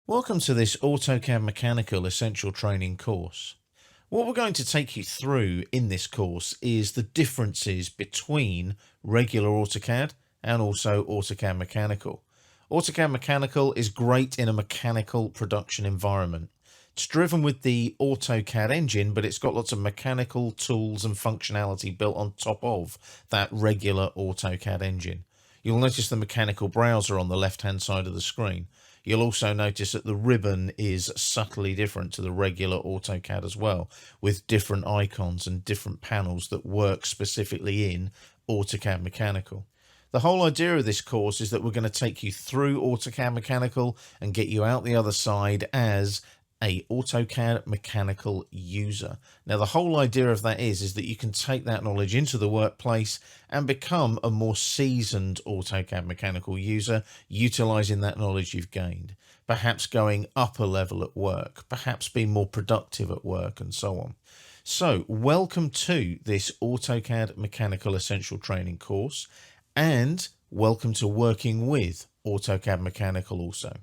Welcome to this AutoCAD Mechanical Essential Training course. What we're going to take you through in this course is the differences between regular AutoCAD and also AutoCAD Mechanical. AutoCAD Mechanical is great in a mechanical production environment. It's driven with the AutoCAD engine, but it's got lots of mechanical tools and functionality built on top of that regular AutoCAD engine. You'll notice the mechanical browser on the left-hand side of the screen. You'll also notice that the ribbon is subtly different to the regular AutoCAD as well, with different icons and different panels that work specifically in AutoCAD Mechanical. The whole idea of this course is that we're going to take you through AutoCAD Mechanical and get you out the other side as a AutoCAD Mechanical user. Now, the whole idea of that is that you can take that knowledge into the workplace and become a more seasoned AutoCAD Mechanical user, utilizing that knowledge you've gained, perhaps going up a level at work, perhaps being more productive at work, and so on. So, welcome to this AutoCAD Mechanical Essential Training course, and welcome to working with AutoCAD Mechanical also.